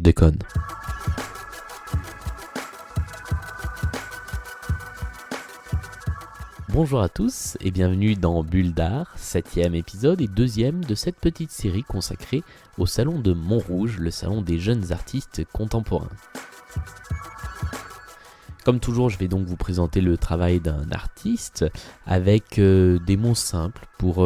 déconne. Bonjour à tous et bienvenue dans Bulle d'Art, 7e épisode et 2e de cette petite série consacrée au salon de Montrouge, le salon des jeunes artistes contemporains. Comme toujours, je vais donc vous présenter le travail d'un artiste avec des mots simples pour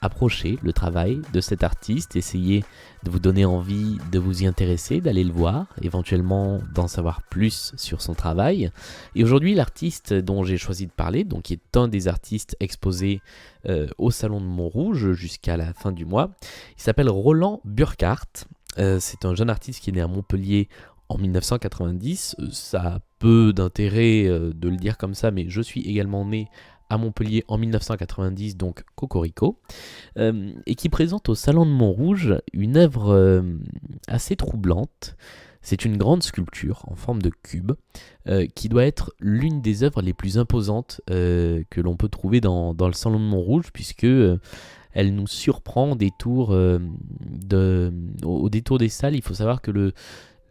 approcher le travail de cet artiste, essayer de vous donner envie de vous y intéresser, d'aller le voir, éventuellement d'en savoir plus sur son travail. Et aujourd'hui, l'artiste dont j'ai choisi de parler, donc qui est un des artistes exposés au Salon de Montrouge jusqu'à la fin du mois, il s'appelle Roland Burkhardt. C'est un jeune artiste qui est né à Montpellier en 1990, ça a peu d'intérêt de le dire comme ça, mais je suis également né à Montpellier en 1990, donc Cocorico, et qui présente au Salon de Montrouge une œuvre assez troublante. C'est une grande sculpture en forme de cube, qui doit être l'une des œuvres les plus imposantes que l'on peut trouver dans le Salon de Montrouge, puisque elle nous surprend au détour des salles. Il faut savoir que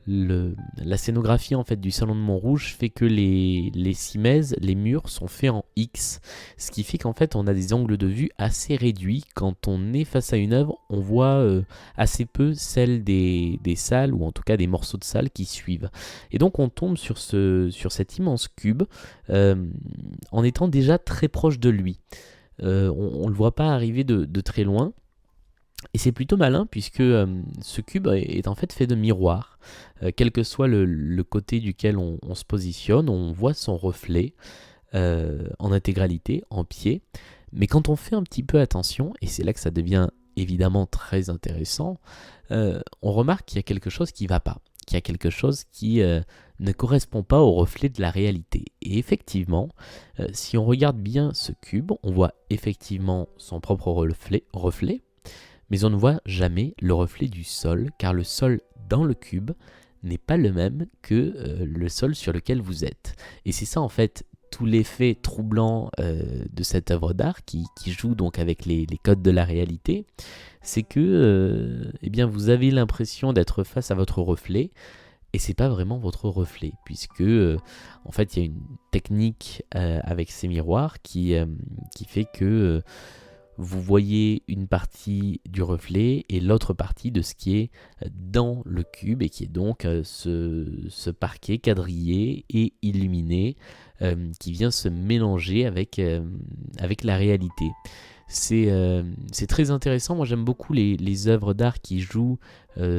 la scénographie en fait du Salon de Montrouge fait que les cimaises, les murs sont faits en X, ce qui fait qu'en fait on a des angles de vue assez réduits. Quand on est face à une œuvre, on voit assez peu celle des salles, ou en tout cas des morceaux de salles qui suivent. Et donc on tombe sur cet immense cube en étant déjà très proche de lui. On ne le voit pas arriver de très loin. Et c'est plutôt malin puisque ce cube est en fait fait de miroirs. Quel que soit le côté duquel on se positionne, on voit son reflet en intégralité, en pied. Mais quand on fait un petit peu attention, et c'est là que ça devient évidemment très intéressant, on remarque qu'il y a quelque chose qui ne va pas, qu'il y a quelque chose qui ne correspond pas au reflet de la réalité. Et effectivement, si on regarde bien ce cube, on voit effectivement son propre reflet, mais on ne voit jamais le reflet du sol, car le sol dans le cube n'est pas le même que le sol sur lequel vous êtes. Et c'est ça en fait tout l'effet troublant de cette œuvre d'art qui joue donc avec les codes de la réalité, c'est que vous avez l'impression d'être face à votre reflet, et c'est pas vraiment votre reflet, puisque en fait il y a une technique avec ces miroirs qui fait que vous voyez une partie du reflet et l'autre partie de ce qui est dans le cube, et qui est donc ce parquet quadrillé et illuminé qui vient se mélanger avec la réalité. C'est très intéressant. Moi j'aime beaucoup les œuvres d'art qui jouent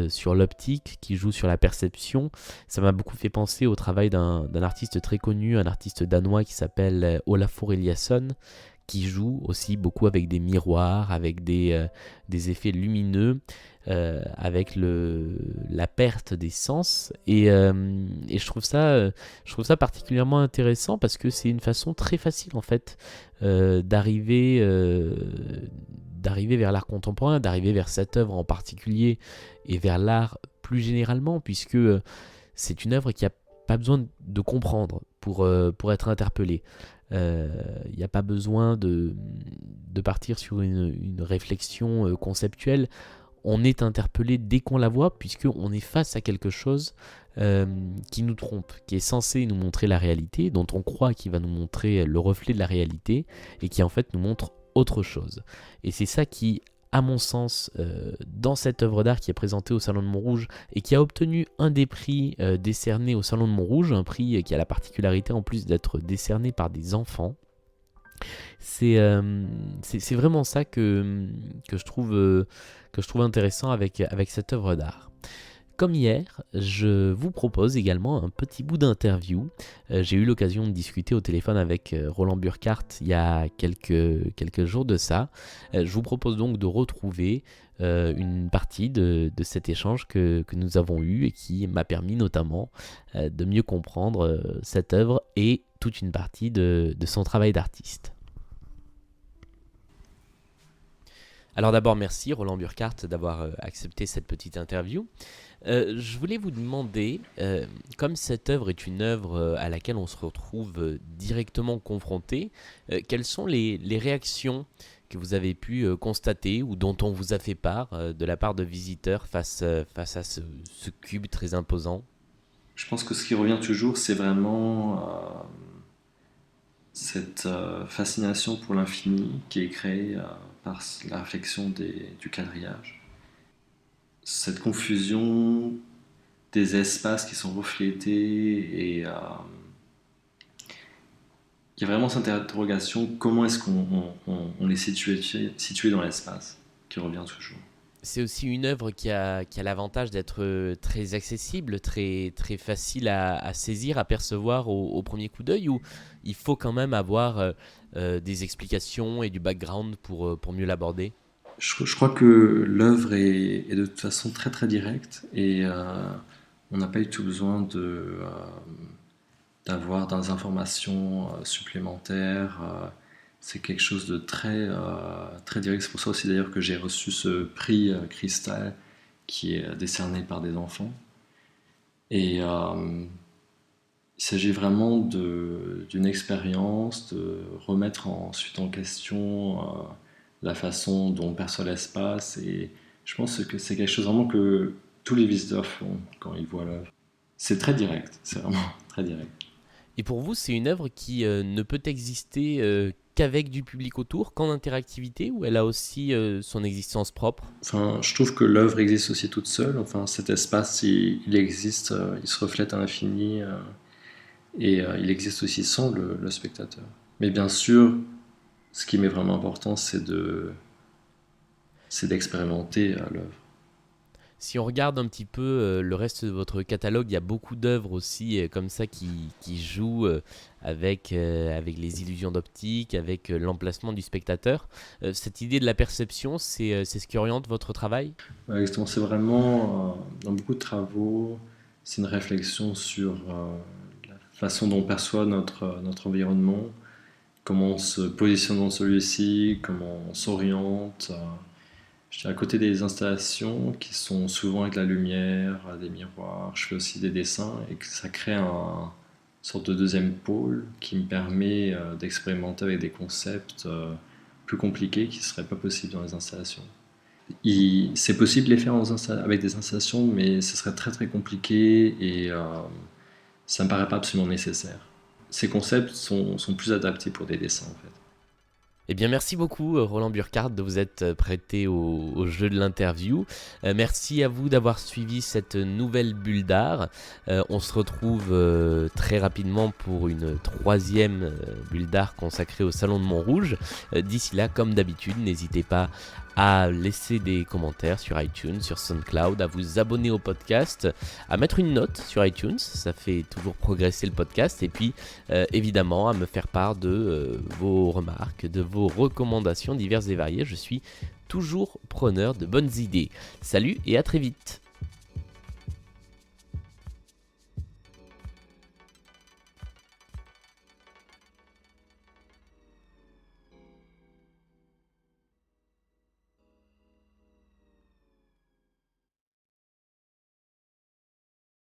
sur l'optique, qui jouent sur la perception. Ça m'a beaucoup fait penser au travail d'un artiste très connu, un artiste danois qui s'appelle Olafur Eliasson, qui joue aussi beaucoup avec des miroirs, avec des effets lumineux, avec la perte des sens. Et je trouve ça particulièrement intéressant parce que c'est une façon très facile en fait d'arriver vers l'art contemporain, d'arriver vers cette œuvre en particulier et vers l'art plus généralement, puisque c'est une œuvre qui n'a pas besoin de comprendre pour être interpellée. Il n'y a pas besoin de partir sur une réflexion conceptuelle. On est interpellé dès qu'on la voit, puisqu'on est face à quelque chose qui nous trompe, qui est censé nous montrer la réalité, dont on croit qu'il va nous montrer le reflet de la réalité, et qui en fait nous montre autre chose. Et c'est ça qui, à mon sens, dans cette œuvre d'art qui est présentée au Salon de Montrouge et qui a obtenu un des prix décernés au Salon de Montrouge, un prix qui a la particularité en plus d'être décerné par des enfants. C'est vraiment ça que je trouve intéressant avec cette œuvre d'art. Comme hier, je vous propose également un petit bout d'interview. J'ai eu l'occasion de discuter au téléphone avec Roland Burkhardt il y a quelques jours de ça. Je vous propose donc de retrouver une partie de cet échange que nous avons eu et qui m'a permis notamment de mieux comprendre cette œuvre et toute une partie de son travail d'artiste. Alors d'abord, merci Roland Burkhardt d'avoir accepté cette petite interview. Je voulais vous demander, comme cette œuvre est une œuvre à laquelle on se retrouve directement confronté, quelles sont les réactions que vous avez pu constater ou dont on vous a fait part de la part de visiteurs face à ce cube très imposant? Je pense que ce qui revient toujours, c'est vraiment cette fascination pour l'infini qui est créée par la réflexion du quadrillage. Cette confusion des espaces qui sont reflétés et il y a vraiment cette interrogation, comment est-ce qu'on est situé dans l'espace, qui revient toujours. C'est aussi une œuvre qui a l'avantage d'être très accessible, très, très facile à saisir, à percevoir au premier coup d'œil, où il faut quand même avoir des explications et du background pour mieux l'aborder. Je crois que l'œuvre est de toute façon très très directe et on n'a pas eu tout besoin d'avoir des informations supplémentaires. C'est quelque chose de très direct. C'est pour ça aussi d'ailleurs que j'ai reçu ce prix Cristal qui est décerné par des enfants. Et il s'agit vraiment d'une expérience, de remettre ensuite en question la façon dont on perçoit l'espace. Et je pense que c'est quelque chose vraiment que tous les visiteurs font quand ils voient l'œuvre. C'est très direct, c'est vraiment très direct. Et pour vous, c'est une œuvre qui ne peut exister qu'avec du public autour, qu'en interactivité, ou elle a aussi son existence propre? Enfin, je trouve que l'œuvre existe aussi toute seule. Enfin, cet espace, il existe, il se reflète à l'infini et il existe aussi sans le spectateur. Mais bien sûr, ce qui m'est vraiment important, c'est d'expérimenter l'œuvre. Si on regarde un petit peu le reste de votre catalogue, il y a beaucoup d'œuvres aussi comme ça qui jouent avec les illusions d'optique, avec l'emplacement du spectateur. Cette idée de la perception, c'est ce qui oriente votre travail? Ouais, exactement, c'est vraiment, dans beaucoup de travaux, c'est une réflexion sur la façon dont on perçoit notre environnement, comment on se positionne dans celui-ci, comment on s'oriente. Je suis à côté des installations qui sont souvent avec la lumière, des miroirs. Je fais aussi des dessins et que ça crée une sorte de deuxième pôle qui me permet d'expérimenter avec des concepts plus compliqués qui ne seraient pas possibles dans les installations. C'est possible de les faire avec des installations, mais ce serait très très compliqué et ça ne me paraît pas absolument nécessaire. Ces concepts sont plus adaptés pour des dessins en fait. Eh bien, merci beaucoup, Roland Burkhardt, de vous être prêté au jeu de l'interview. Merci à vous d'avoir suivi cette nouvelle bulle d'art. On se retrouve très rapidement pour une troisième bulle d'art consacrée au Salon de Montrouge. D'ici là, comme d'habitude, n'hésitez pas à laisser des commentaires sur iTunes, sur SoundCloud, à vous abonner au podcast, à mettre une note sur iTunes, ça fait toujours progresser le podcast, et puis évidemment à me faire part de vos remarques, de vos recommandations diverses et variées. Je suis toujours preneur de bonnes idées. Salut et à très vite.